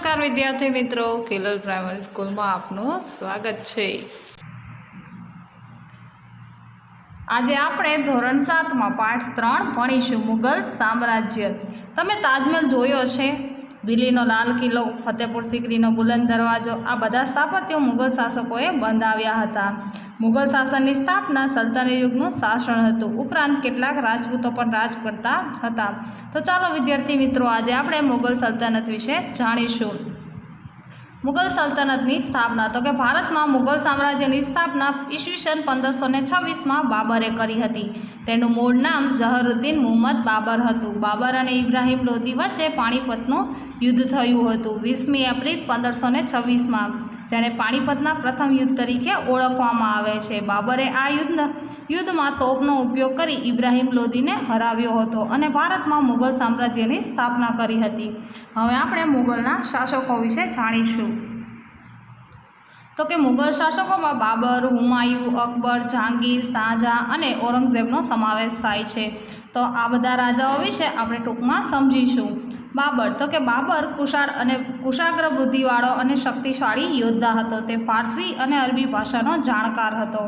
નમસ્કાર વિદ્યાર્થી મિત્રો, કેલલ પ્રાઇમરી સ્કૂલમાં આપનું સ્વાગત છે। આજે આપણે ધોરણ 7માં પાઠ 3 ભણીશું મુગલ સામ્રાજ્ય। તમે તાજમહેલ જોયો છે, દિલ્હીનો લાલ કિલ્લો, ફતેહપુર સિકરીનો બુલંદ દરવાજો, આ બધા સ્થાપત્યો મુગલ શાસકોએ બંધાવ્યા હતા। મુગલ શાસનની સ્થાપના સલ્તનત યુગનું શાસન હતું। ઉપરાંત કેટલાક રાજપૂતો પણ રાજ કરતા હતા। તો ચાલો વિદ્યાર્થી મિત્રો, આજે આપણે મુગલ સલ્તનત વિશે જાણીશું। મુગલ સલ્તનતની સ્થાપના, તો કે ભારતમાં મુગલ સામ્રાજ્યની સ્થાપના ઈસવીસન 1526માં બાબરે કરી હતી। તેનું મૂળ નામ ઝહરુદ્દીન મુહમ્મદ બાબર હતું। બાબર અને ઇબ્રાહિમ લોદી વચ્ચે પાણીપતનું યુદ્ધ થયું હતું 20મી એપ્રિલ 1526માં, જેને પાણીપતના પ્રથમ યુદ્ધ તરીકે ઓળખવામાં આવે છે। બાબરે આ યુદ્ધમાં તોપનો ઉપયોગ કરી ઇબ્રાહિમ લોદીને હરાવ્યો હતો અને ભારતમાં મુગલ સામ્રાજ્યની સ્થાપના કરી હતી। હવે આપણે મુગલના શાસકો વિશે જાણીશું। તો કે મુગલ શાસકોમાં બાબર, હુમાયુ, અકબર, જહાંગીર, શાહજહાં અને ઔરંગઝેબનો સમાવેશ થાય છે। તો આ બધા રાજાઓ વિશે આપણે ટૂંકમાં સમજીશું। બાબર, તો કે બાબર કુશાળ અને કુશાગ્ર બુદ્ધિવાળો અને શક્તિશાળી યોદ્ધા હતો। તે ફારસી અને અરબી ભાષાનો જાણકાર હતો,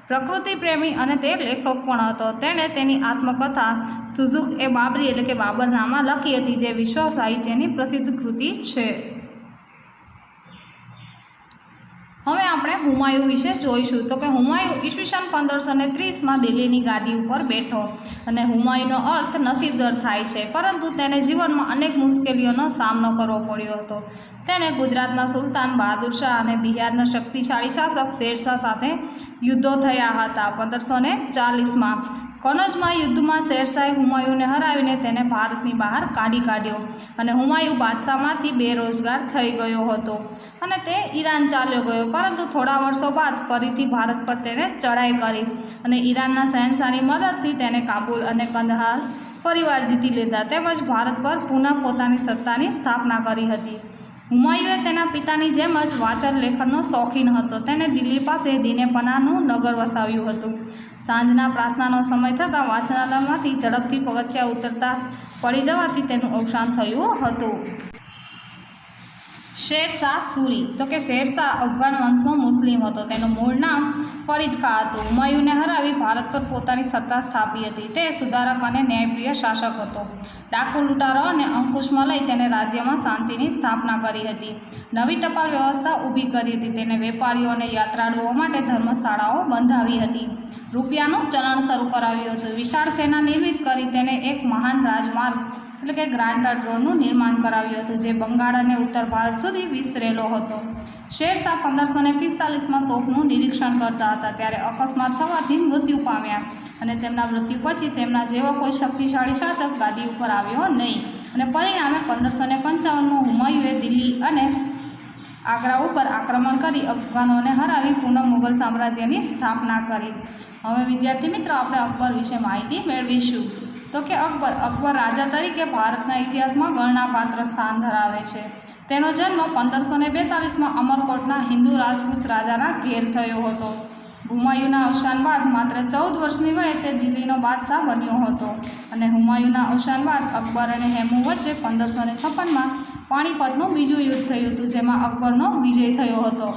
પ્રકૃતિ પ્રેમી અને તે લેખક પણ હતો। તેણે તેની આત્મકથા તુઝુક એ બાબરી એટલે કે બાબરનામા લખી હતી, જે વિશ્વ સાહિત્યની પ્રસિદ્ધ કૃતિ છે। હવે આપણે હુમાયુ વિશે જોઈશું। તો કે હુમાયુ ઈસવીસન 1530માં દિલ્હીની ગાદી ઉપર બેઠો અને હુમાયુનો અર્થ નસીબદાર થાય છે, પરંતુ તેને જીવનમાં અનેક મુશ્કેલીઓનો સામનો કરવો પડ્યો હતો। તેણે ગુજરાતના સુલતાન બહાદુર શાહ અને બિહારના શક્તિશાળી શાસક શેરશાહ સાથે યુદ્ધો થયા હતા। 1540માં કનૌજમાં યુદ્ધમાં શેરશાહે હુમાયુને હરાવીને તેને ભારતની બહાર કાઢ્યો અને હુમાયુ બાદશાહમાંથી બેરોજગાર થઈ ગયો હતો અને તે ઈરાન ચાલ્યો ગયો, પરંતુ થોડા વર્ષો બાદ ફરીથી ભારત પર તેને ચડાઈ કરી અને ઈરાનના શહેનશાહની મદદથી તેને કાબુલ અને કંદહાર પરિવાર જીતી લીધા, તેમજ ભારત પર પુનઃ પોતાની સત્તાની સ્થાપના કરી હતી। હુમાયુએ તેના પિતાની જેમ જ વાંચન લેખનનો શોખીન હતો। તેણે દિલ્હી પાસે દીનેપનાહનું નગર વસાવ્યું હતું। સાંજના પ્રાર્થનાનો સમય થતાં વાંચનાલયમાંથી ઝડપથી પગથિયાં ઉતરતા પડી જવાથી તેનું અવસાન થયું હતું। શેરશાહ સૂરી, તો કે શેરશાહ અફઘાન વંશનો મુસ્લિમ હતો। તેનું મૂળ નામ ફરીદ ખાં હતું। હુમાયુને હરાવી ભારત પર પોતાની સત્તા સ્થાપી હતી। તે સુધારક અને ન્યાયપ્રિય શાસક હતો। ડાકુ લૂંટારો અને અંકુશમાં લઈ તેને રાજ્યમાં શાંતિની સ્થાપના કરી હતી। નવી ટપાલ વ્યવસ્થા ઊભી કરી હતી। તેને વેપારીઓ અને યાત્રાળુઓ માટે ધર્મશાળાઓ બંધાવી હતી। રૂપિયાનું ચલણ શરૂ કરાવ્યું હતું। વિશાળ સેના નિર્મિત કરી તેને એક મહાન રાજમાર્ગ એટલે કે ગ્રાન્ડ રોડનું નિર્માણ કરાવ્યું હતું, જે બંગાળ અને ઉત્તર ભારત સુધી વિસ્તરેલો હતો। શેરશાહ 1545માં તોપનું નિરીક્ષણ કરતા હતા ત્યારે અકસ્માત થવાથી મૃત્યુ પામ્યા અને તેમના મૃત્યુ પછી તેમના જેવો કોઈ શક્તિશાળી શાસક ગાદી ઉપર આવ્યો નહીં અને પરિણામે 1555માં હુમાયુએ દિલ્હી અને આગ્રા ઉપર આક્રમણ કરી અફઘાનોને હરાવી પુનઃ મુગલ સામ્રાજ્યની સ્થાપના કરી। હવે વિદ્યાર્થી મિત્રો, આપણે અકબર વિશે માહિતી મેળવીશું। તો કે અકબર રાજા તરીકે ભારતના ઇતિહાસમાં ગણનાપાત્ર સ્થાન ધરાવે છે। તેનો જન્મ 1542માં અમરકોટના હિન્દુ રાજપૂત રાજાના ઘેર થયો હતો। હુમાયુના અવસાન બાદ માત્ર 14 વર્ષની વયે તે દિલ્હીનો બાદશાહ બન્યો હતો અને હુમાયુના અવસાન બાદ અકબર અને હેમુ વચ્ચે 1556માં પાણીપતનું બીજું યુદ્ધ થયું હતું, જેમાં અકબરનો વિજય થયો હતો।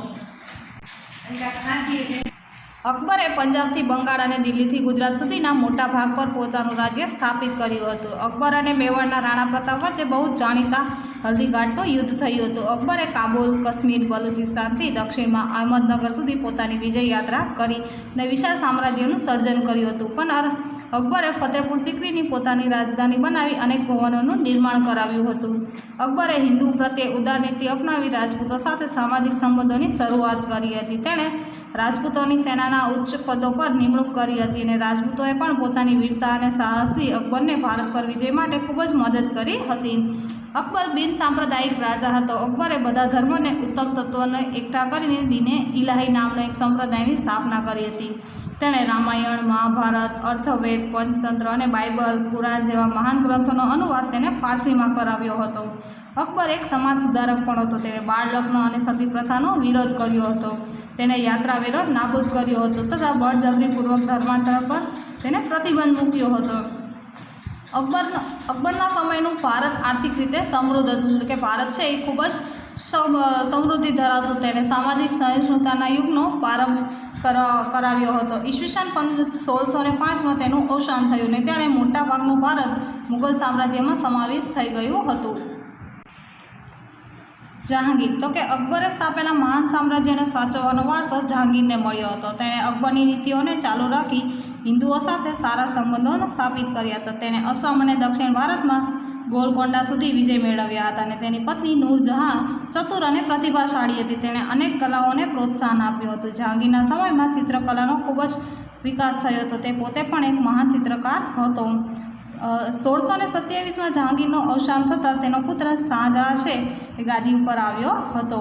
અકબરે પંજાબથી બંગાળ અને દિલ્હીથી ગુજરાત સુધીના મોટા ભાગ પર પોતાનું રાજ્ય સ્થાપિત કર્યું હતું। અકબર અને મેવાડના રાણા પ્રતાપ વચ્ચે બહુ જાણીતા હલ્દીઘાટનું યુદ્ધ થયું હતું। અકબરે કાબુલ, કાશ્મીર, બલુચિસ્તાનથી દક્ષિણમાં અહમદનગર સુધી પોતાની વિજય યાત્રા કરી અને વિશાળ સામ્રાજ્યનું સર્જન કર્યું હતું। પણ અકબરે ફતેહપુર સિકરીની પોતાની રાજધાની બનાવી અનેક ભવનોનું નિર્માણ કરાવ્યું હતું। અકબરે હિન્દુ પ્રત્યે ઉદાર નીતિ અપનાવી રાજપૂતો સાથે સામાજિક સંબંધોની શરૂઆત કરી હતી। તેણે રાજપૂતોની સેનાના ઉચ્ચ પદો પર નિમણૂક કરી હતી અને રાજપૂતોએ પણ પોતાની વીરતા અને સાહસથી અકબરને ભારત પર વિજય માટે ખૂબ જ મદદ કરી હતી। અકબર બિન સાંપ્રદાયિક રાજા હતો। અકબરે બધા ધર્મોને ઉત્તમ તત્વોને એકઠા કરીને દીને ઇલાહી નામનો એક સંપ્રદાયની સ્થાપના કરી હતી। તેણે રામાયણ, મહાભારત, અર્થવેદ, પંચતંત્ર અને બાઇબલ, કુરાન જેવા મહાન ગ્રંથોનો અનુવાદ તેને ફારસીમાં કરાવ્યો હતો। અકબર એક સમાજ સુધારક પણ હતો। તેણે બાળ લગ્ન અને સતી પ્રથાનો વિરોધ કર્યો હતો। તેણે યાત્રાવેરો નાબૂદ કર્યો હતો તથા બળજબરીપૂર્વક ધર્માંતરણ પર તેને પ્રતિબંધ મૂક્યો હતો। અકબરના સમયનું ભારત આર્થિક રીતે સમૃદ્ધ હતું, કે ભારત છે એ ખૂબ જ સમૃદ્ધિ ધરાવતું તેણે સામાજિક સહિષ્ણુતાના યુગનો પ્રારંભ કરાવ્યો હતો. ઈસવીસન 1605માં તેનું અવસાન થયું ને ત્યારે મોટાભાગનું ભારત મુગલ સામ્રાજ્યમાં સમાવેશ થઈ ગયું હતું. જહાંગીર તો કે અકબરે સ્થાપેલા મહાન સામ્રાજ્યને સાચવવાનો વારસો જહાંગીરને મળ્યો હતો. તેણે અકબરની નીતિઓને ચાલુ રાખી હિન્દુઓ સાથે સારા સંબંધોને સ્થાપિત કર્યા હતા. તેણે અસમ અને દક્ષિણ ભારતમાં ગોલકોંડા સુધી વિજય મેળવ્યા હતા અને તેની પત્ની નૂરજહાં ચતુર અને પ્રતિભાશાળી હતી. તેણે અનેક કલાઓને પ્રોત્સાહન આપ્યું હતું. જહાંગીરના સમયમાં ચિત્રકલાનો ખૂબ જ વિકાસ થયો હતો. તે પોતે પણ એક મહાન ચિત્રકાર હતો. 1627માં જહાંગીરનું અવસાન થતાં તેનો પુત્ર શાહજહાં છે એ ગાદી ઉપર આવ્યો હતો.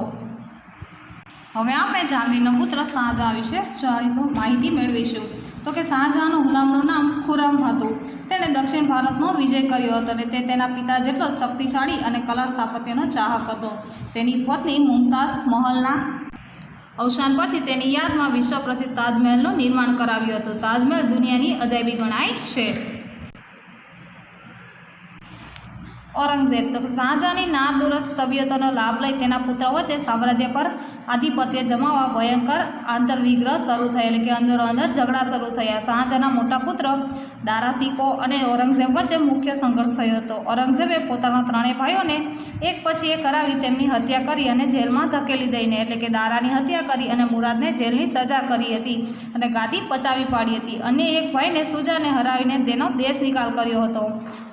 હવે આપણે જહાંગીરનો પુત્ર શાહજહાં વિશે જાણીતું માહિતી મેળવીશું. તો કે શાહજહાંનું ગુલામનું નામ ખુરમ હતું. તેણે દક્ષિણ ભારતનો વિજય કર્યો હતો અને તે તેના પિતા જેટલો શક્તિશાળી અને કલા સ્થાપત્યનો ચાહક હતો. તેની પત્ની મુમતાઝ મહલના અવસાન પછી તેની યાદમાં વિશ્વ પ્રસિદ્ધ તાજમહેલનું નિર્માણ કરાવ્યું હતું. તાજમહેલ દુનિયાની અજાયબી ગણાય છે. ઔરંગઝેબ તો શાહજહાંની નાદુરસ્ત તબિયતોનો લાભ લઈ તેના પુત્ર વચ્ચે સામ્રાજ્ય પર આધિપત્ય જમાવવા ભયંકર આંતરવિગ્રહ શરૂ થયા, એટલે કે અંદરોઅંદર ઝઘડા શરૂ થયા. શાહજહાંના મોટા પુત્ર દારા શિકોહ અને ઔરંગઝેબ વચ્ચે મુખ્ય સંઘર્ષ થયો હતો. ઔરંગઝેબે પોતાના ત્રણેય ભાઈઓને એક પછી એક હરાવી તેમની હત્યા કરી અને જેલમાં ધકેલી દઈને, એટલે કે દારાની હત્યા કરી અને મુરાદને જેલની સજા કરી હતી અને ગાદી પચાવી પાડી હતી. અન્ય એક ભાઈને સુજાને હરાવીને તેનો દેશ નિકાલ કર્યો હતો.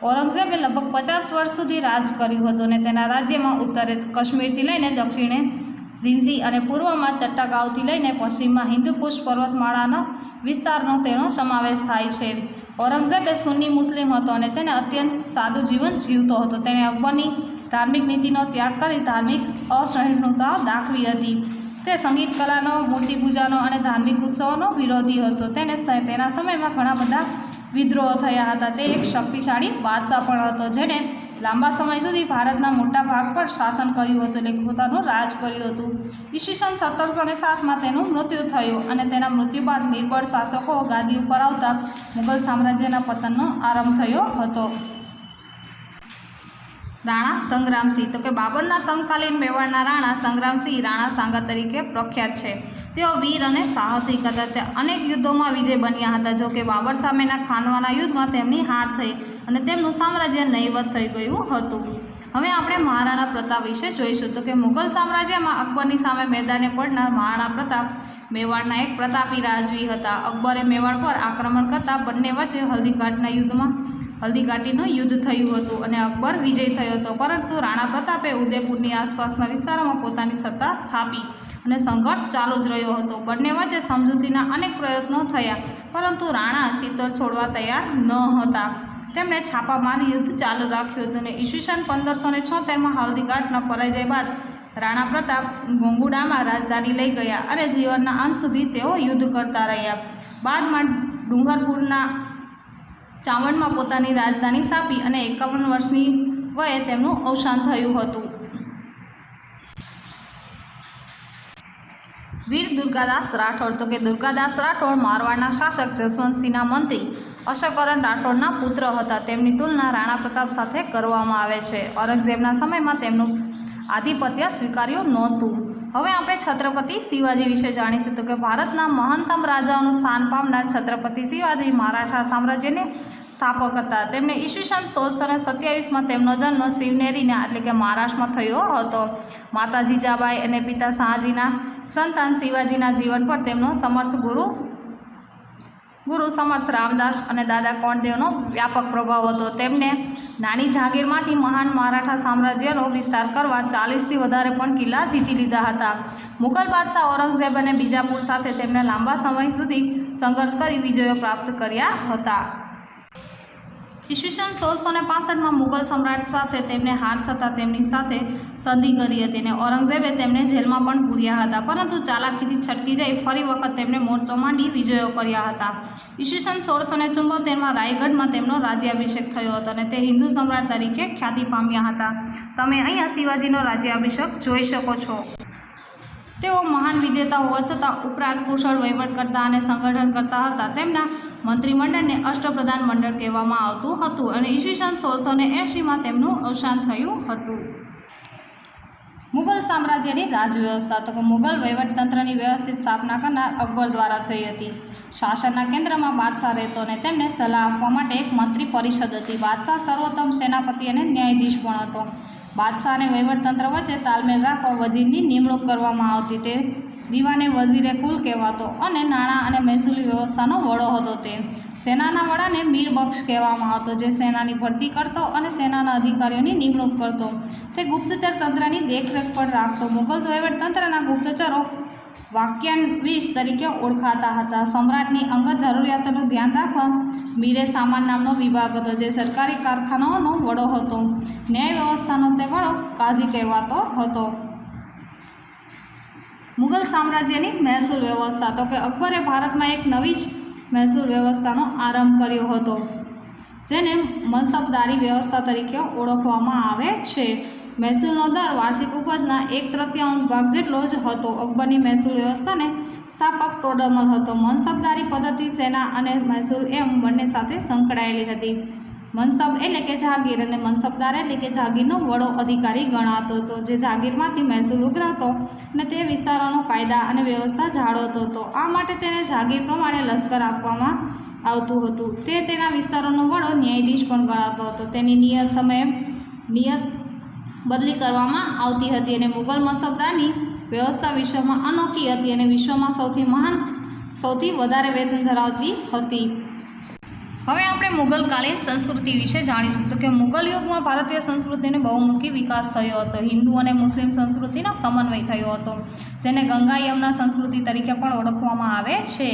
ઔરંગઝેબે લગભગ 50 વર્ષ સુધી રાજ કર્યું હતું અને તેના રાજ્યમાં ઉત્તરે કાશ્મીરથી લઈને દક્ષિણે ઝિંઝી અને પૂર્વમાં ચટ્ટાગાંવથી લઈને પશ્ચિમમાં હિન્દુકુશ પર્વતમાળાના વિસ્તારનો તેનો સમાવેશ થાય છે. ઔરંગઝેબ સુન્ની મુસ્લિમ હતો અને તેને અત્યંત સાદું જીવન જીવતો હતો. તેણે અકબરની ધાર્મિક નીતિનો ત્યાગ કરી ધાર્મિક અસહિષ્ણુતા દાખવી હતી. તે સંગીત કલાનો, મૂર્તિ પૂજાનો અને ધાર્મિક ઉત્સવોનો વિરોધી હતો. તેના સમયમાં ઘણા બધા વિદ્રોહો થયા હતા. તે એક શક્તિશાળી બાદશાહ પણ હતો જેણે લાંબા સમય સુધી ભારતના મોટા ભાગ પર શાસન કર્યું હતું, એટલે પોતાનું રાજ કર્યું હતું. ઈસવીસન 1707માં તેનું મૃત્યુ થયું અને તેના મૃત્યુ બાદ નિર્બળ શાસકો ગાદી ઉપર આવતા મુગલ સામ્રાજ્યના પતનનો આરંભ થયો હતો. રાણા સંગ્રામસિંહ તો કે બાબરના સમકાલીન મેવાડના રાણા સંગ્રામસિંહ રાણા સાંગા તરીકે પ્રખ્યાત છે. તેઓ વીર અને સાહસિક હતા. તે અનેક યુદ્ધોમાં વિજય બન્યા હતા. જો કે બાબર સામેના ખાનવાના યુદ્ધમાં તેમની હાર થઈ અને તેમનું સામ્રાજ્ય નહીવત થઈ ગયું હતું. હવે આપણે મહારાણા પ્રતાપ વિશે જોઈશું. તો કે મુગલ સામ્રાજ્યમાં અકબરની સામે મેદાને પડનાર મહારાણા પ્રતાપ મેવાડના એક પ્રતાપી રાજવી હતા. અકબરે મેવાડ પર આક્રમણ કરતાં બંને વચ્ચે હલ્દીઘાટીનું યુદ્ધ થયું હતું અને અકબર વિજય થયો હતો. પરંતુ રાણા પ્રતાપે ઉદયપુરની આસપાસના વિસ્તારોમાં પોતાની સત્તા સ્થાપી અને સંઘર્ષ ચાલુ જ રહ્યો હતો. બંને વચ્ચે સમજૂતીના અનેક પ્રયત્નો થયા પરંતુ રાણા ચિત્તોડ છોડવા તૈયાર ન હતા. તેમણે છાપામાર યુદ્ધ ચાલુ રાખ્યું હતું અને ઈસવીસન 1576માં હલ્દીઘાટના પરાજય બાદ રાણા પ્રતાપ ગોંગુડામાં રાજધાની લઈ ગયા અને જીવનના અંત સુધી તેઓ યુદ્ધ કરતા રહ્યા. બાદમાં ડુંગરપુરના ચાવંડમાં પોતાની રાજધાની સ્થાપી અને 51 વર્ષની વયે તેમનું અવસાન થયું હતું. વીર દુર્ગાદાસ રાઠોડ તો કે દુર્ગાદાસ રાઠોડ મારવાડના શાસક જસવંતસિંહના મંત્રી અશોકરણ રાઠોડના પુત્ર હતા. તેમની તુલના રાણા પ્રતાપ સાથે કરવામાં આવે છે. ઔરંગઝેબના સમયમાં તેમનું આધિપત્ય સ્વીકાર્યું નહોતું. હવે આપણે છત્રપતિ શિવાજી વિશે જાણીશું. તો કે ભારતના મહાનતમ રાજાઓનું સ્થાન પામનાર છત્રપતિ શિવાજી મરાઠા સામ્રાજ્યને સ્થાપક હતા. તેમણે ઈસવીસન 1627માં તેમનો જન્મ શિવનેરીના, એટલે કે મહારાષ્ટ્રમાં થયો હતો. માતા જીજાબાઈ અને પિતા શાહજીના સંતાન શિવાજીના જીવન પર તેમનો સમર્થ ગુરુ સમર્થ રામદાસ અને દાદા કોંડદેવનો વ્યાપક પ્રભાવ હતો. તેમને નાની જહાંગીરમાંથી મહાન મરાઠા સામ્રાજ્યનો વિસ્તાર કરવા 40થી વધારે પણ કિલ્લા જીતી લીધા હતા. મુગલ બાદશાહ ઔરંગઝેબ અને બીજાપુર સાથે તેમણે લાંબા સમય સુધી સંઘર્ષ કરી વિજયો પ્રાપ્ત કર્યા હતા. ઈસવીસન 1665માં મુગલ સમ્રાટ સાથે તેમને હાર થતાં તેમની સાથે સંધિ કરી હતી અને ઔરંગઝેબે તેમને જેલમાં પણ પૂર્યા હતા. પરંતુ ચાલાકીથી છટકી જઈ ફરી વખત તેમને મોરચો માંડી વિજયો કર્યા હતા. ઈસવીસન 1674માં રાયગઢમાં તેમનો રાજ્યાભિષેક થયો હતો અને તે હિન્દુ સમ્રાટ તરીકે ખ્યાતિ પામ્યા હતા. તમે અહીંયા શિવાજીનો રાજ્યાભિષેક જોઈ શકો છો. તેઓ મહાન વિજેતા હોવા છતાં ઉપરાંત કુશળ વહીવટકર્તા અને સંગઠનકર્તા હતા. તેમના મંત્રીમંડળને અષ્ટપ્રધાન મંડળ કહેવામાં આવતું હતું અને ઈસવીસન 1680માં તેમનું અવસાન થયું હતું. મુગલ સામ્રાજ્યની રાજવ્યવસ્થા તો કે મુગલ વહીવટતંત્રની વ્યવસ્થિત સ્થાપના કરનાર અકબર દ્વારા થઈ હતી. શાસનના કેન્દ્રમાં બાદશાહ રહેતો અને તેમને સલાહ આપવા માટે એક મંત્રી પરિષદ હતી. બાદશાહ સર્વોત્તમ સેનાપતિ અને ન્યાયાધીશ પણ હતો. બાદશાહ અને વહીવટતંત્ર વચ્ચે તાલમેલ રાખવા વજીરની નિમણૂક કરવામાં આવતી. તે દીવાને વઝીરે કુલ કહેવાતો અને નાણાં અને મહેસૂલી વ્યવસ્થાનો વડો હતો. તે સેનાના વડાને મીર બક્ષ કહેવામાં આવતો, જે સેનાની ભરતી કરતો અને સેનાના અધિકારીઓની નિમણૂક કરતો. તે ગુપ્તચર તંત્રની દેખરેખ પણ રાખતો. મુગલ વહીવટતંત્રના ગુપ્તચરો વાક્યાન્વીશ તરીકે ઓળખાતા હતા. સમ્રાટની અંગત જરૂરિયાતોનું ધ્યાન રાખવા મીરે સામાન નામનો વિભાગ હતો, જે સરકારી કારખાનાઓનો વડો હતો. ન્યાય વ્યવસ્થાનો તે વડો કાઝી કહેવાતો હતો. મુગલ સામ્રાજ્યની મહેસૂલ વ્યવસ્થા તો કે અકબરે ભારતમાં એક નવી જ મહેસૂલ વ્યવસ્થાનો આરંભ કર્યો હતો, જેને મનસબદારી વ્યવસ્થા તરીકે ઓળખવામાં આવે છે. મહેસૂલનો દર વાર્ષિક ઉપજના 1/3 ભાગ જેટલો જ હતો. અકબરની મહેસૂલ વ્યવસ્થાને સ્થાપક ટોડરમલ હતો. મનસબદારી પદ્ધતિ સેના અને મહેસૂલ એમ બંને સાથે સંકળાયેલી હતી. મનસબ એટલે કે જાગીર અને મનસબદાર એટલે કે જાગીરનો વડો અધિકારી ગણાતો હતો, જે જાગીરમાંથી મહેસૂલ ઉઘરાવતો અને તે વિસ્તારોનો કાયદા અને વ્યવસ્થા જાળવતો હતો. આ માટે તેને જાગીર પ્રમાણે લશ્કર આપવામાં આવતું હતું. તે તેના વિસ્તારોનો વડો ન્યાયાધીશ પણ ગણાતો હતો. તેની નિયત બદલી કરવામાં આવતી હતી અને મુગલ મનસબદારની વ્યવસ્થા વિશ્વમાં અનોખી હતી અને વિશ્વમાં સૌથી વધારે વેતન ધરાવતી હતી. હવે આપણે મુગલકાલીન સંસ્કૃતિ વિશે જાણીશું. તો કે મુગલ યુગમાં ભારતીય સંસ્કૃતિનો બહુમુખી વિકાસ થયો હતો. હિન્દુ અને મુસ્લિમ સંસ્કૃતિનો સમન્વય થયો હતો, જેને ગંગા યમુના સંસ્કૃતિ તરીકે પણ ઓળખવામાં આવે છે.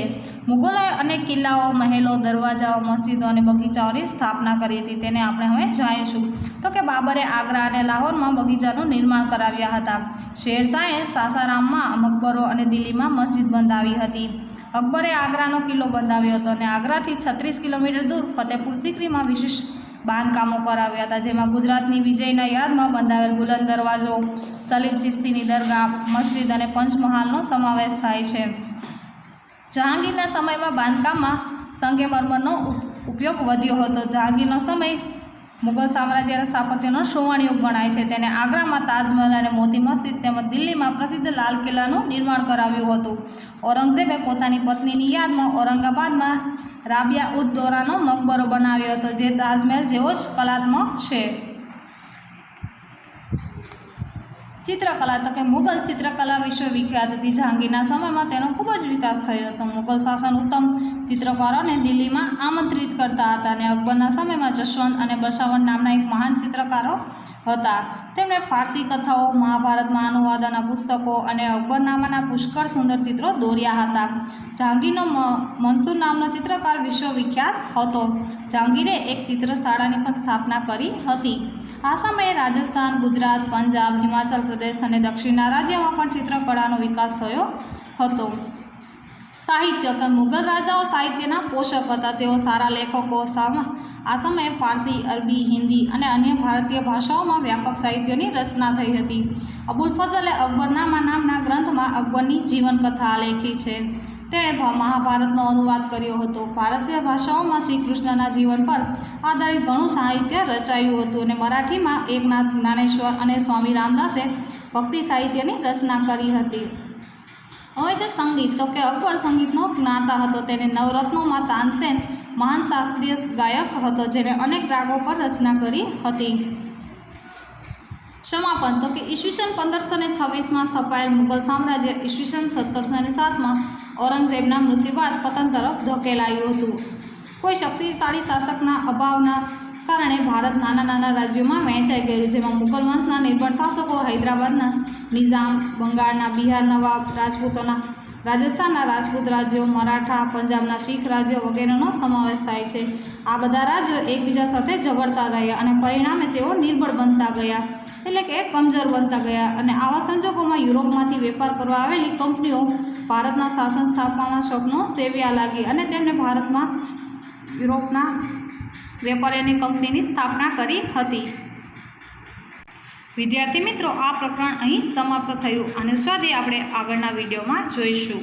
મુગલોએ અનેક કિલ્લાઓ, મહેલો, દરવાજાઓ, મસ્જિદો અને બગીચાઓની સ્થાપના કરી હતી. તેને આપણે હવે જાણીશું. તો કે બાબરે આગ્રા અને લાહોરમાં બગીચાનું નિર્માણ કરાવ્યા હતા. શેરશાહે સાસારામમાં મકબરો અને દિલ્હીમાં મસ્જિદ બંધાવી હતી. અકબરે આગ્રાનો કિલ્લો બંધાવ્યો હતો અને આગ્રાથી 36 કિલોમીટર દૂર ફતેપુર સિક્રીમાં વિશેષ બાંધકામો કરાવ્યા હતા, જેમાં ગુજરાતની વિજયના યાદમાં બંધાવેલ બુલંદ દરવાજો, સલીમ ચિશ્તીની દરગાહ, મસ્જિદ અને પંચમહાલનો સમાવેશ થાય છે. જહાંગીરના સમયમાં બાંધકામમાં સંગેમરમરનો ઉપયોગ વધ્યો હતો. જહાંગીરનો સમય મુગલ સામ્રાજ્યના સ્થાપત્યનો સુવર્ણયુગ ગણાય છે. તેને આગ્રામાં તાજમહલ અને મોતી મસ્જિદ તેમજ દિલ્હીમાં પ્રસિદ્ધ લાલ કિલ્લાનું નિર્માણ કરાવ્યું હતું. ઔરંગઝેબે પોતાની પત્નીની યાદમાં ઔરંગાબાદમાં રાબિયા ઉદ દૌરાનો મકબરો બનાવ્યો હતો, જે તાજમહેલ જેવો જ કલાત્મક છે. ચિત્રકલા તો કે મુગલ ચિત્રકલા વિશ્વવિખ્યાત હતી. જહાંગીરના સમયમાં તેનો ખૂબ જ વિકાસ થયો હતો. મુગલ શાસન ઉત્તમ ચિત્રકારોને દિલ્હીમાં આમંત્રિત કરતા હતા અને અકબરના સમયમાં જશવંત અને બશાવન નામના એક મહાન ચિત્રકારો હતા. તેમણે ફારસી કથાઓ, મહાભારતમાં અનુવાદના પુસ્તકો અને અકબરનામાના પુષ્કળ સુંદર ચિત્રો દોર્યા હતા. જહાંગીરનો મંસૂર નામનો ચિત્રકાર વિશ્વવિખ્યાત હતો. જહાંગીરે એક ચિત્રશાળાની પણ સ્થાપના કરી હતી. આ સમયે રાજસ્થાન, ગુજરાત, પંજાબ, હિમાચલ પ્રદેશ અને દક્ષિણના રાજ્યોમાં પણ ચિત્રકળાનો વિકાસ થયો હતો. સાહિત્ય કે મુગલ રાજાઓ સાહિત્યના પોષક હતા. તેઓ સારા લેખકો. આ સમયે ફારસી, અરબી, હિન્દી અને અન્ય ભારતીય ભાષાઓમાં વ્યાપક સાહિત્યની રચના થઈ હતી. અબુલ ફઝલે અકબરનામા નામના ગ્રંથમાં અકબરની જીવનકથા આલેખી છે. તેણે મહાભારતનો અનુવાદ કર્યો હતો. ભારતીય ભાષાઓમાં શ્રી કૃષ્ણના જીવન પર આધારિત ઘણું સાહિત્ય રચાયું હતું અને મરાઠીમાં એકનાથ જ્ઞાનેશ્વર અને સ્વામી રામદાસે ભક્તિ સાહિત્યની રચના કરી હતી. હવે છે સંગીત. તો કે અકબર સંગીતનો જ્ઞાતા હતો. તેને નવરત્નોમાં તાનસેન મહાન શાસ્ત્રીય ગાયક હતો, જેણે અનેક રાગો પર રચના કરી હતી. સમાપન. તો કે ઈસવીસન 1526માં સ્થપાયેલ મુગલ સામ્રાજ્ય ઈસવીસન 1707માં ઔરંગઝેબના મૃત્યુ બાદ પતન તરફ ધકેલાયું હતું. કોઈ શક્તિશાળી શાસકના અભાવના કારણે ભારત નાના નાના રાજ્યોમાં વહેંચાઈ ગયું, જેમાં મુગલ વંશના નિર્બળ શાસકો હૈદરાબાદના નિઝામ, બંગાળના બિહાર નવાબ, રાજસ્થાનના રાજપૂત રાજ્યો, મરાઠા, પંજાબના શીખ રાજ્યો વગેરેનો સમાવેશ થાય છે. આ બધા રાજ્યો એકબીજા સાથે ઝઘડતા રહ્યા અને પરિણામે તેઓ નિર્બળ બનતા ગયા, એટલે કે કમજોર બનતા ગયા. અને આવા સંજોગોમાં યુરોપમાંથી વેપાર કરવા આવેલી કંપનીઓ ભારતના શાસન સ્થાપવાના સ્વપ્નો સેવ્યા લાગી અને તેમણે ભારતમાં યુરોપના વેપારીઓની કંપનીની સ્થાપના કરી હતી. વિદ્યાર્થી મિત્રો, આ પ્રકરણ અહીં સમાપ્ત થયું અને સ્વાધ્યાય આપણે આગળના વિડીયોમાં જોઈશું.